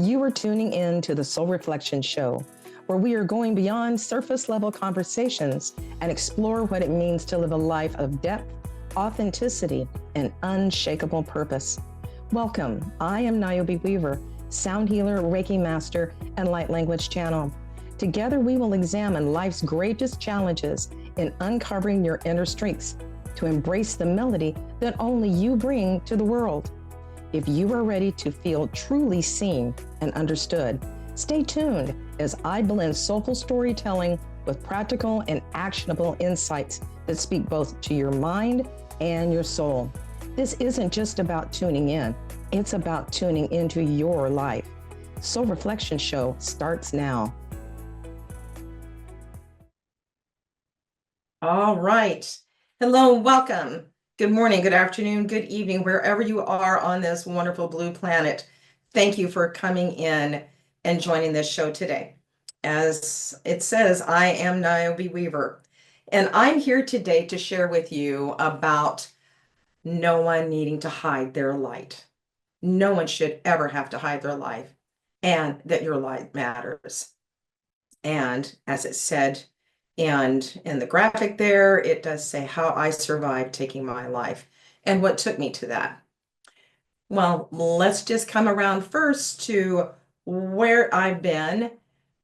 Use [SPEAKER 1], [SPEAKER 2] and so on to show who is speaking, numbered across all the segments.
[SPEAKER 1] You are tuning in to the Soul Reflection Show, where we are going beyond surface level conversations and explore what it means to live a life of depth, authenticity, and unshakable purpose. Welcome. I am Niobe Weaver, sound healer, Reiki master, and light language channel. Together, we will examine life's greatest challenges in uncovering your inner strengths to embrace the melody that only you bring to the world. If you are ready to feel truly seen and understood, stay tuned as I blend soulful storytelling with practical and actionable insights that speak both to your mind and your soul. This isn't just about tuning in, it's about tuning into your life. Soul Reflection Show starts now. All right. Hello, welcome. Good morning, good afternoon, good evening, wherever you are on this wonderful blue planet. Thank you for coming in and joining this show today. As it says, I am Niobe Weaver, and I'm here today to share with you about no one needing to hide their light. No one should ever have to hide their life, and that your light matters. And as it said, and in the graphic there, it does say how I survived taking my life and what took me to that. Well, let's just come around first to where I've been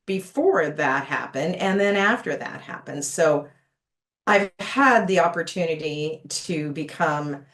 [SPEAKER 1] before that happened and then after that happened. So I've had the opportunity to become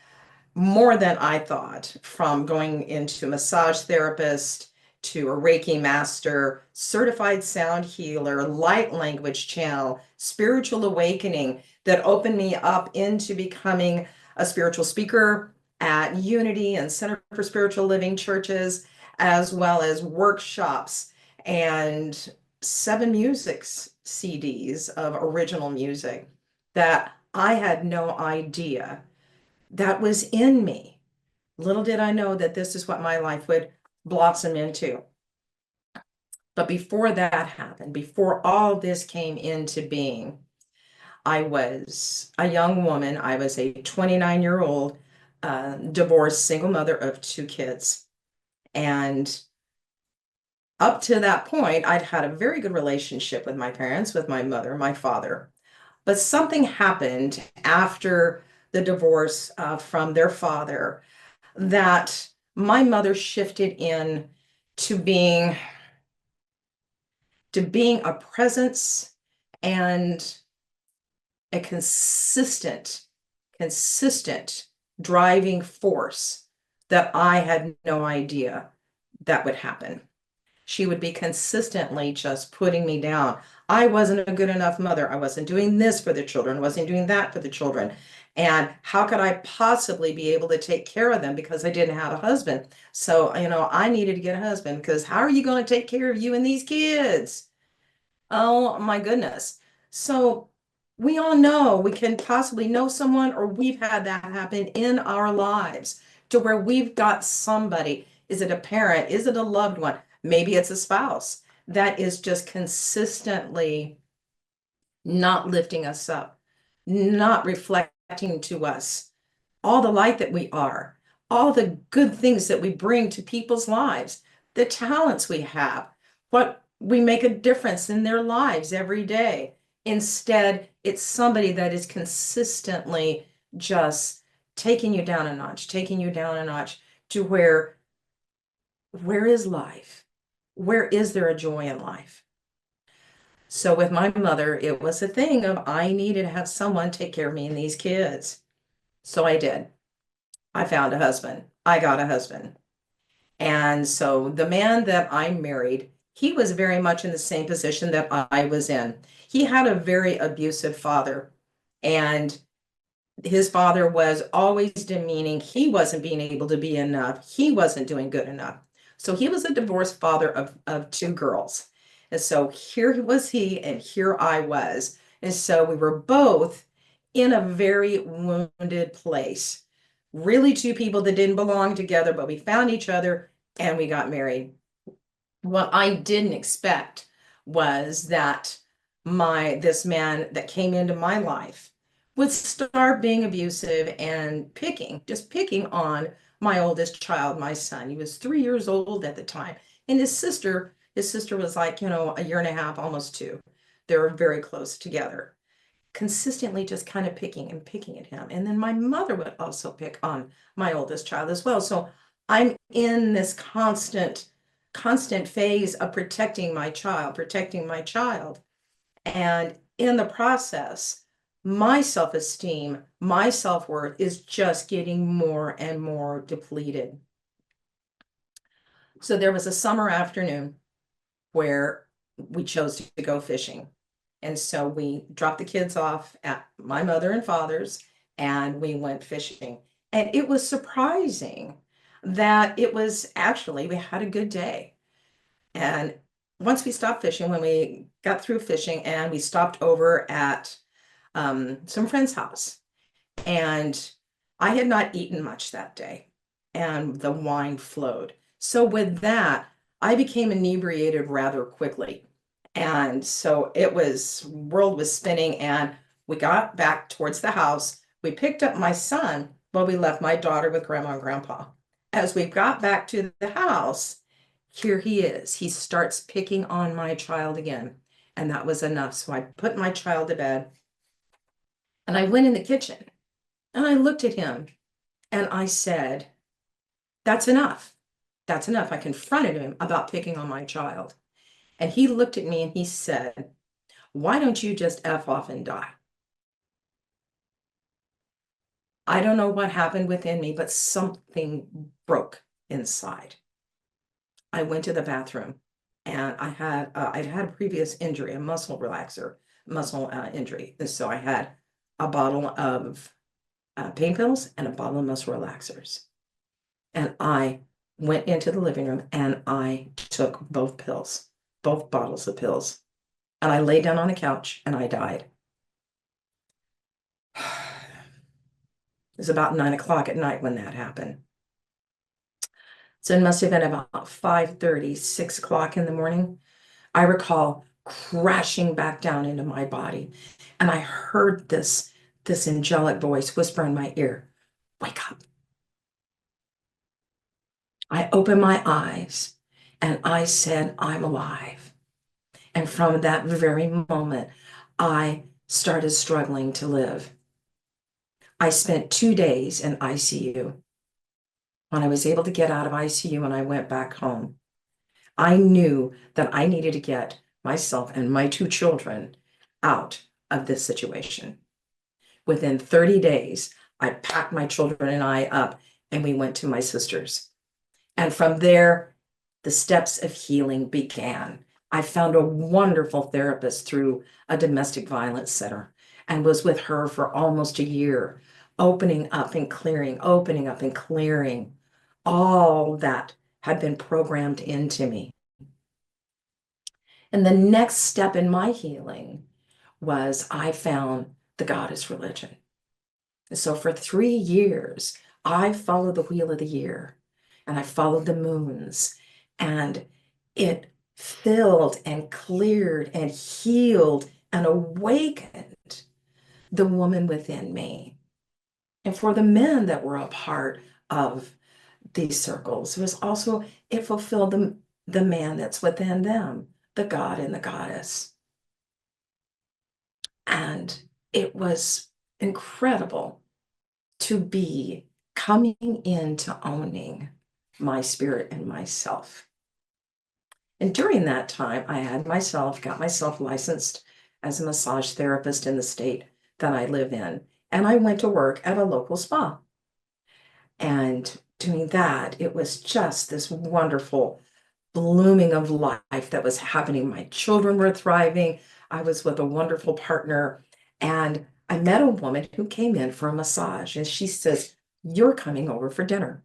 [SPEAKER 1] more than I thought, from going into massage therapist to a Reiki master, certified sound healer, light language channel, spiritual awakening that opened me up into becoming a spiritual speaker at Unity and Center for Spiritual Living churches, as well as workshops and 7 music CDs of original music that I had no idea that was in me. Little did I know that this is what my life would blossom into. But before that happened, before all this came into being, I was a young woman. I was a 29-year-old divorced single mother of 2 kids. And up to that point, I'd had a very good relationship with my parents, with my mother, my father. But something happened after the divorce from their father that my mother shifted in to being a presence and a consistent driving force that I had no idea that would happen. She would be consistently just putting me down. I wasn't a good enough mother. I wasn't doing this for the children, wasn't doing that for the children. And how could I possibly be able to take care of them because I didn't have a husband? So, I needed to get a husband, because how are you going to take care of you and these kids? Oh my goodness. So we all know, we can possibly know someone, or we've had that happen in our lives, to where we've got somebody. Is it a parent? Is it a loved one? Maybe it's a spouse that is just consistently not lifting us up, not reflecting to us all the light that we are, all the good things that we bring to people's lives, the talents we have, what we make a difference in their lives every day. Instead, it's somebody that is consistently just taking you down a notch, to where is life? Where is there a joy in life? So with my mother, it was a thing of I needed to have someone take care of me and these kids. So I did. I found a husband. I got a husband. And so the man that I married, he was very much in the same position that I was in. He had a very abusive father, and his father was always demeaning. He wasn't being able to be enough. He wasn't doing good enough. So he was a divorced father of 2 girls. And so here was he, and here I was. And so we were both in a very wounded place. Really 2 people that didn't belong together, but we found each other and we got married. What I didn't expect was that this man that came into my life would start being abusive and picking on my oldest child, my son. He was 3 years old at the time, And his sister was like, a year and a half, almost two. They were very close together, consistently just kind of picking and picking at him. And then my mother would also pick on my oldest child as well. So I'm in this constant phase of protecting my child. And in the process, my self-esteem, my self-worth is just getting more and more depleted. So there was a summer afternoon where we chose to go fishing. And so we dropped the kids off at my mother and father's and we went fishing. And it was surprising that it was actually, we had a good day. And once we stopped fishing, when we got through fishing and we stopped over at some friend's house, and I had not eaten much that day, and the wine flowed. So with that, I became inebriated rather quickly. And so world was spinning, and we got back towards the house. We picked up my son while we left my daughter with grandma and grandpa. As we got back to the house, here he is. He starts picking on my child again. And that was enough. So I put my child to bed and I went in the kitchen and I looked at him and I said, that's enough. That's enough. I confronted him about picking on my child. And he looked at me and he said, why don't you just F off and die? I don't know what happened within me, but something broke inside. I went to the bathroom and I'd had a previous injury, a muscle relaxer, muscle injury. And so I had a bottle of pain pills and a bottle of muscle relaxers. And I went into the living room and I took both pills, both bottles of pills. And I lay down on a couch and I died. It was about 9 o'clock at night when that happened. So it must have been about 5:30, 6 o'clock in the morning. I recall crashing back down into my body. And I heard this angelic voice whisper in my ear, wake up. I opened my eyes and I said, I'm alive. And from that very moment, I started struggling to live. I spent 2 days in ICU. When I was able to get out of ICU and I went back home, I knew that I needed to get myself and my two children out of this situation. Within 30 days, I packed my children and I up and we went to my sister's. And from there, the steps of healing began. I found a wonderful therapist through a domestic violence center and was with her for almost a year, opening up and clearing all that had been programmed into me. And the next step in my healing was I found the goddess religion. And so for 3 years, I followed the wheel of the year and I followed the moons, and it filled and cleared and healed and awakened the woman within me. And for the men that were a part of these circles, it fulfilled the man that's within them, the God and the goddess. And it was incredible to be coming into owning my spirit and myself. And during that time, got myself licensed as a massage therapist in the state that I live in. And I went to work at a local spa. And doing that, it was just this wonderful blooming of life that was happening. My children were thriving. I was with a wonderful partner. And I met a woman who came in for a massage. And she says, you're coming over for dinner.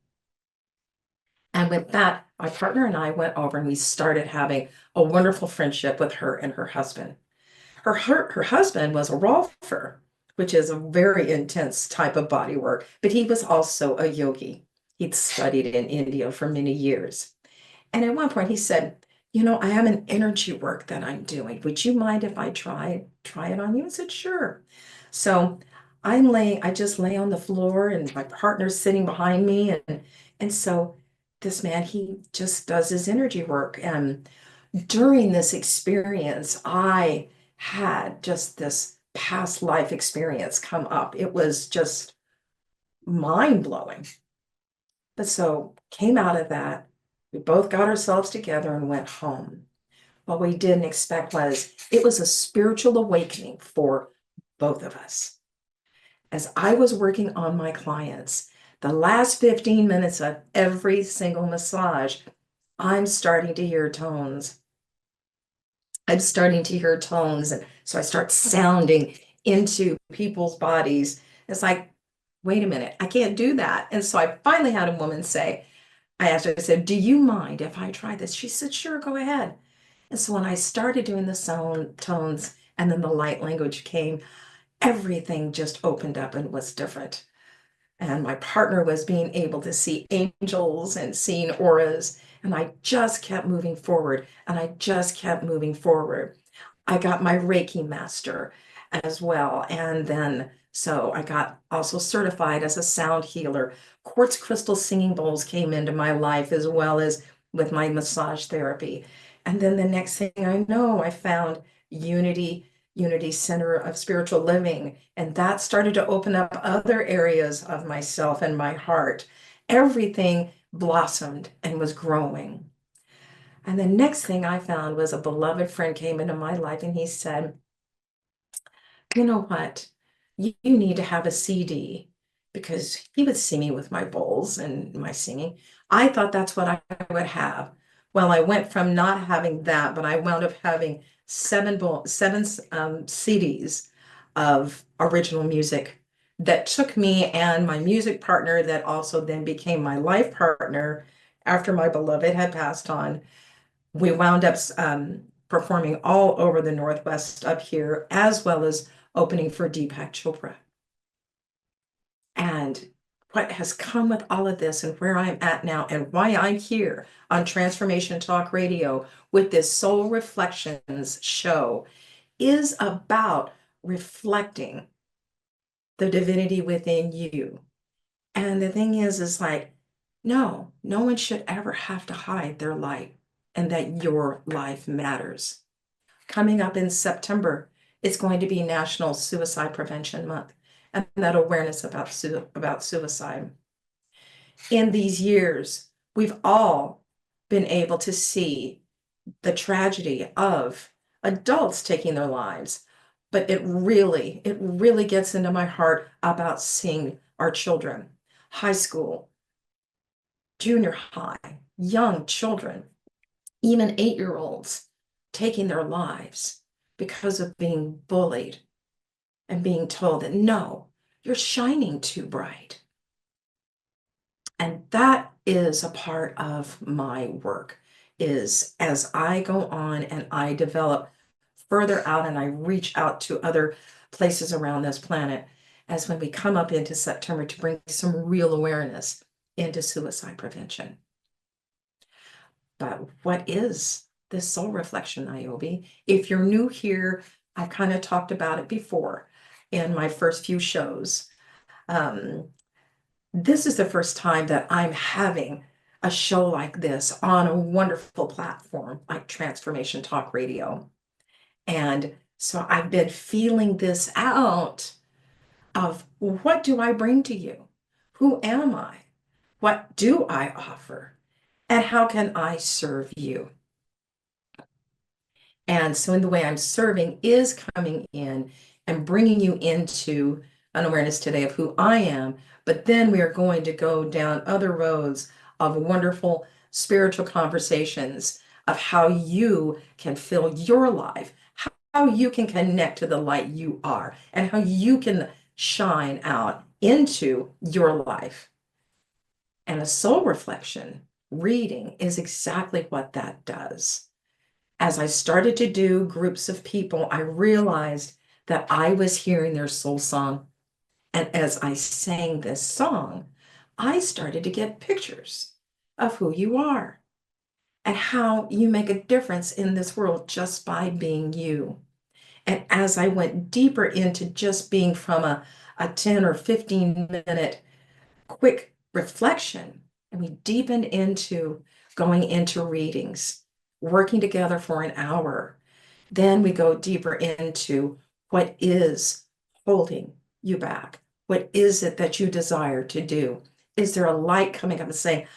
[SPEAKER 1] And with that, my partner and I went over and we started having a wonderful friendship with her and her husband. Her husband was a rolfer, which is a very intense type of body work, but he was also a yogi. He'd studied in India for many years. And at one point he said, I have an energy work that I'm doing. Would you mind if I try it on you? I said, sure. So I just lay on the floor and my partner's sitting behind me. And so this man, he just does his energy work. And during this experience, I had just this past life experience come up. It was just mind blowing. But so came out of that. We both got ourselves together and went home. What we didn't expect was it was a spiritual awakening for both of us. As I was working on my clients, the last 15 minutes of every single massage, I'm starting to hear tones. I'm starting to hear tones. And so I start sounding into people's bodies. It's like, wait a minute, I can't do that. And so I finally had a woman say, I asked her, I said, do you mind if I try this? She said, sure, go ahead. And so when I started doing the sound tones and then the light language came, everything just opened up and was different. And my partner was being able to see angels and seeing auras. And I just kept moving forward and I just kept moving forward. I got my Reiki master as well. And then, so I got also certified as a sound healer. Quartz crystal singing bowls came into my life as well as with my massage therapy. And then the next thing I know, I found Unity Center of Spiritual Living. And that started to open up other areas of myself and my heart. Everything blossomed and was growing. And the next thing I found was a beloved friend came into my life and he said, you know what? You need to have a CD because he would see me with my bowls and my singing. I thought that's what I would have. Well, I went from not having that, but I wound up having seven CDs of original music that took me and my music partner that also then became my life partner after my beloved had passed on. We wound up performing all over the Northwest up here, as well as opening for Deepak Chopra. And what has come with all of this and where I'm at now and why I'm here on Transformation Talk Radio with this Soul Reflections show is about reflecting the divinity within you. And the thing is like, no, no one should ever have to hide their light and that your life matters. Coming up in September, it's going to be National Suicide Prevention Month and that awareness about suicide. In these years, we've all been able to see the tragedy of adults taking their lives, but it really gets into my heart about seeing our children, high school, junior high, young children, even 8-year-olds taking their lives because of being bullied and being told that no, you're shining too bright. And that is a part of my work is as I go on and I develop further out and I reach out to other places around this planet as when we come up into September to bring some real awareness into suicide prevention. But what is this soul reflection, Niobe? If you're new here, I've kind of talked about it before in my first few shows. This is the first time that I'm having a show like this on a wonderful platform like Transformation Talk Radio. And so I've been feeling this out of what do I bring to you? Who am I? What do I offer? And how can I serve you? And so in the way I'm serving is coming in and bringing you into an awareness today of who I am. But then we are going to go down other roads of wonderful spiritual conversations of how you can fill your life, how you can connect to the light you are, and how you can shine out into your life. And a soul reflection reading is exactly what that does. As I started to do groups of people, I realized that I was hearing their soul song. And as I sang this song, I started to get pictures of who you are and how you make a difference in this world just by being you. And as I went deeper into just being from a 10 or 15-minute quick reflection, And we deepened into going into readings, working together for an hour. Then we go deeper into what is holding you back. What is it that you desire to do? Is there a light coming up and saying,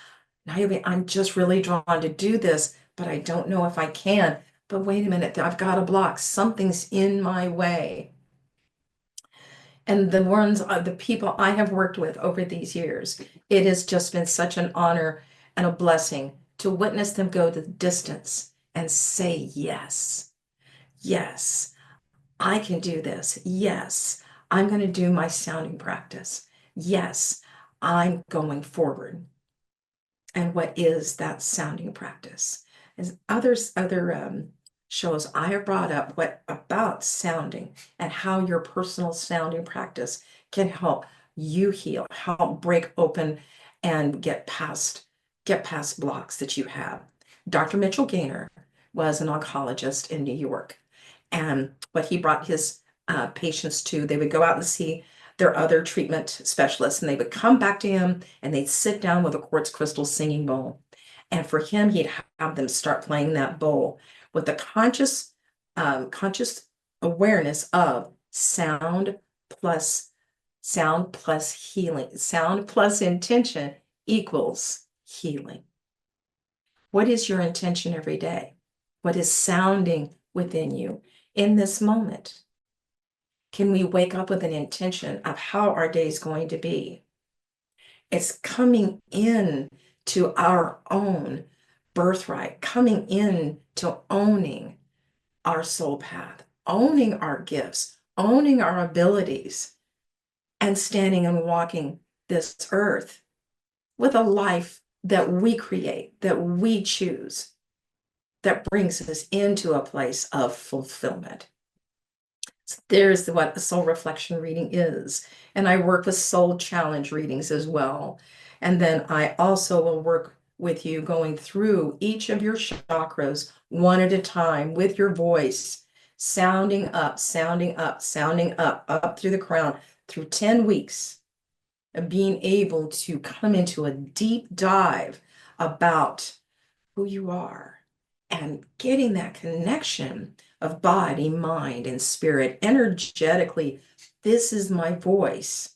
[SPEAKER 1] Niobe, I'm just really drawn to do this, but I don't know if I can. But wait a minute, I've got a block. Something's in my way. And the ones, the people I have worked with over these years, it has just been such an honor and a blessing to witness them go the distance and say, yes, yes, I can do this. Yes, I'm going to do my sounding practice. Yes, I'm going forward. And what is that sounding practice? As other shows, I have brought up what about sounding and how your personal sounding practice can help you heal, help break open and get past blocks that you have. Dr. Mitchell Gaynor was an oncologist in New York, and what he brought his patients to, they would go out and see their other treatment specialists, and they would come back to him and they'd sit down with a quartz crystal singing bowl. And for him, he'd have them start playing that bowl with the conscious awareness of plus sound plus healing. Sound plus intention equals healing. What is your intention every day? What is sounding within you in this moment? Can we wake up with an intention of how our day is going to be? It's coming in to our own birthright, coming in to owning our soul path, owning our gifts, owning our abilities, and standing and walking this earth with a life that we create, that we choose, that brings us into a place of fulfillment. So there's what a soul reflection reading is. And I work with soul challenge readings as well. And then I also will work with you going through each of your chakras one at a time with your voice, sounding up, sounding up, sounding up through the crown through 10 weeks of being able to come into a deep dive about who you are and getting that connection of body, mind, and spirit energetically. This is my voice,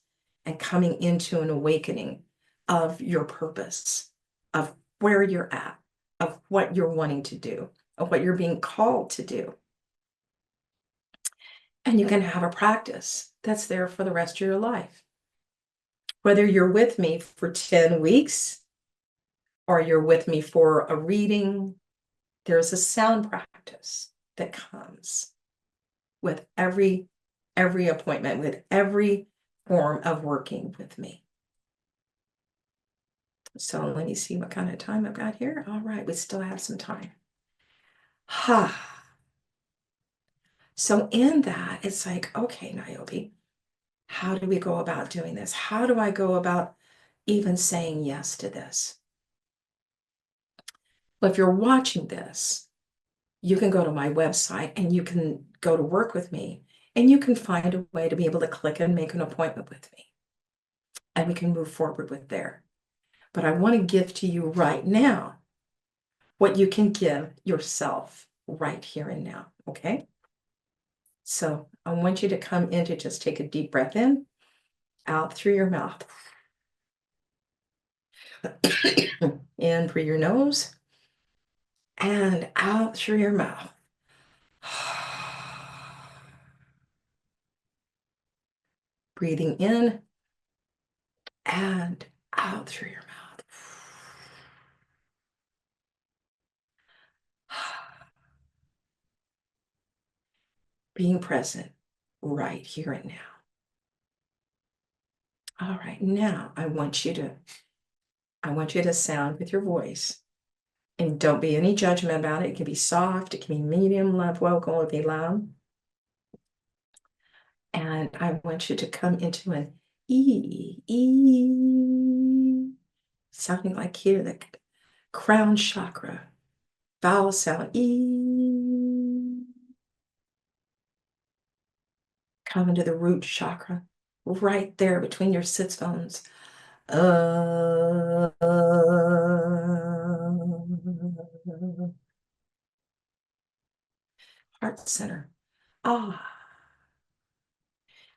[SPEAKER 1] and coming into an awakening of your purpose, of where you're at, of what you're wanting to do, of what you're being called to do. And you can have a practice that's there for the rest of your life. Whether you're with me for 10 weeks or you're with me for a reading, there's a sound practice that comes with every appointment, with every form of working with me. So let me see what kind of time I've got here. All right, we still have some time. So in that, it's like, okay, Niobe, how do we go about doing this? How do I go about even saying yes to this? Well, if you're watching this, you can go to my website and you can go to work with me, and you can find a way to be able to click and make an appointment with me. And we can move forward with there. But I want to give to you right now what you can give yourself right here and now. Okay. So I want you to come in to just take a deep breath in, out through your mouth, in through your nose, and out through your mouth. Breathing in and out through your mouth. Being present right here and now. All right, now I want you to sound with your voice. And don't be any judgment about it. It can be soft, it can be medium, love, vocal, or be loud. And I want you to come into an E, sounding like here, the crown chakra, vowel sound, E. Come into the root chakra, right there between your sits bones. Uh, heart center. Ah,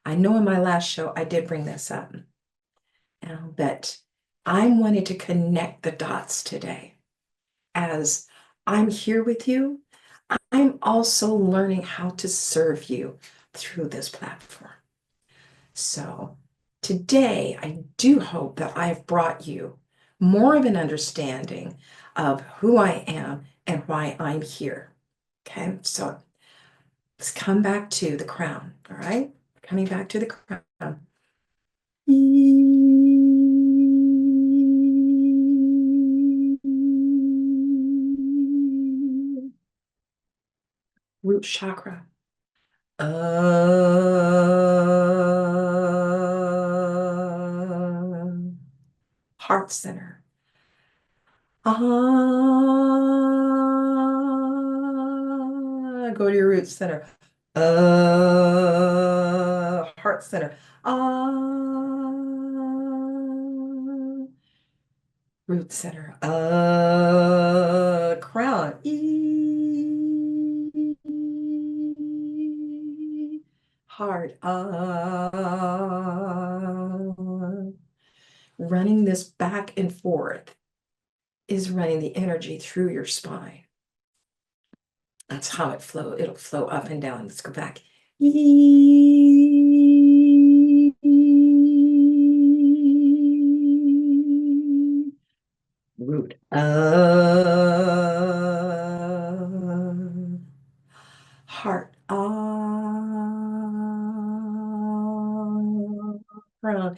[SPEAKER 1] I know in my last show I did bring this up, but I'm wanting to connect the dots today. As I'm here with you, I'm also learning how to serve you through this platform. So today, I do hope that I've brought you more of an understanding of who I am and why I'm here. Okay, so let's come back to the crown. All right, coming back to the crown. Root chakra. Heart center. Go to your root center. Heart center. Root center. Crown. Heart. Running this back and forth is running the energy through your spine. That's how it flows. It'll flow up and down. Let's go back. Root. Heart. Crown.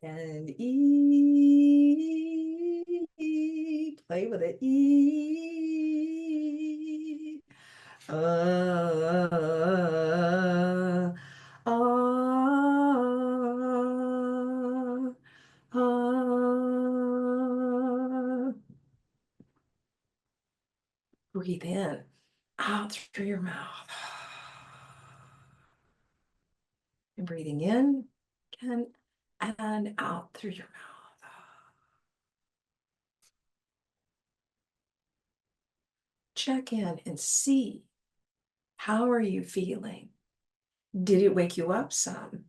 [SPEAKER 1] And, ee, and E, play with it. E, ah, ah. Breathe in, out through your mouth. And breathing in again and out through your mouth. Check in and see, how are you feeling? Did it wake you up some?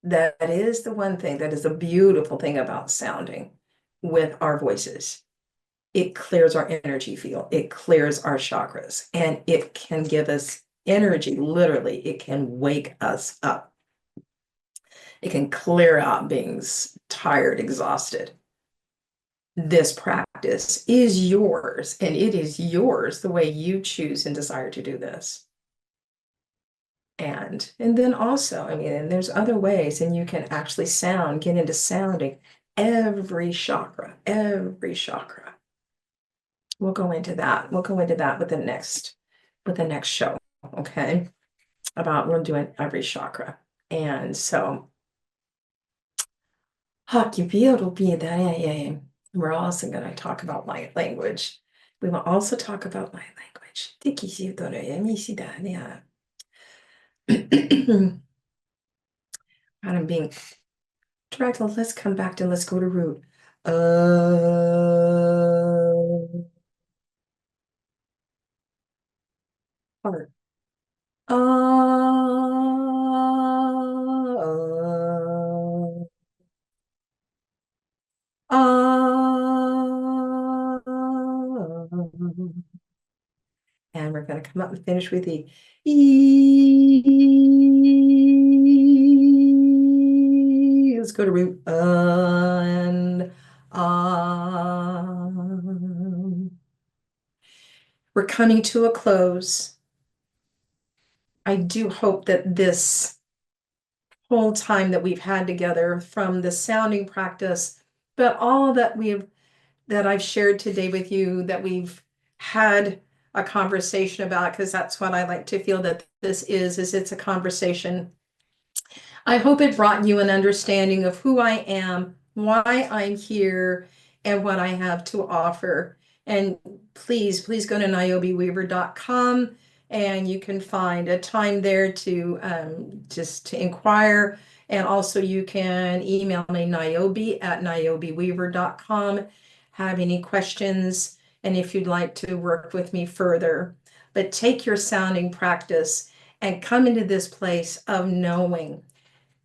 [SPEAKER 1] That is the one thing that is a beautiful thing about sounding with our voices. It clears our energy field, it clears our chakras, and it can give us energy. Literally, it can wake us up. It can clear out being tired, exhausted. This practice is yours, and it is yours the way you choose and desire to do this. And then also, I mean, and there's other ways, and you can actually get into sounding every chakra, every chakra. We'll go into that. We'll go into that with the next show, okay? About we're doing every chakra. And so we're also going to talk about light language. We will also talk about light language. I'm being direct. Let's come back to let's go to root. Heart. And we're going to come up and finish with the E. Let's go to root. And we're coming to a close. I do hope that this whole time that we've had together, from the sounding practice, but all that I've shared today with you, that we've had a conversation about, because that's what I like to feel that this is it's a conversation. I hope it brought you an understanding of who I am, why I'm here, and what I have to offer. And please go to niobeweaver.com and you can find a time there to just to inquire. And also you can email me niobe@niobeweaver.com. Have any questions, and if you'd like to work with me further. But take your sounding practice and come into this place of knowing.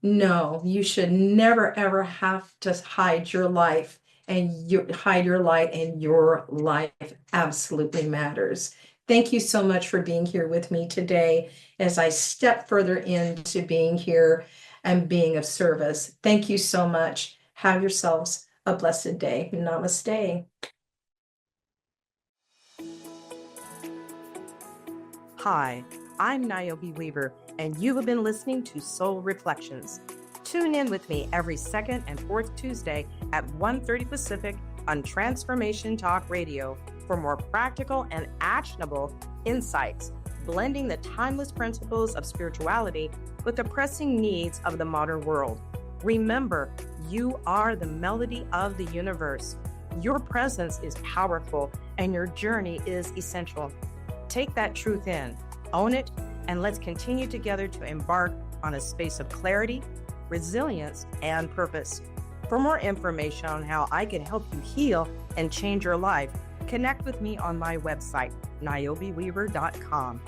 [SPEAKER 1] No, you should never ever have to hide your life, and hide your light, and your life absolutely matters. Thank you so much for being here with me today as I step further into being here and being of service. Thank you so much. Have yourselves a blessed day. Namaste.
[SPEAKER 2] Hi, I'm Niobe Weaver, and you have been listening to Soul Reflections. Tune in with me every second and fourth Tuesday at 1:30 Pacific on Transformation Talk Radio for more practical and actionable insights, blending the timeless principles of spirituality with the pressing needs of the modern world. Remember, you are the melody of the universe. Your presence is powerful, and your journey is essential. Take that truth in, own it, and let's continue together to embark on a space of clarity, resilience, and purpose. For more information on how I can help you heal and change your life, connect with me on my website, niobeweaver.com.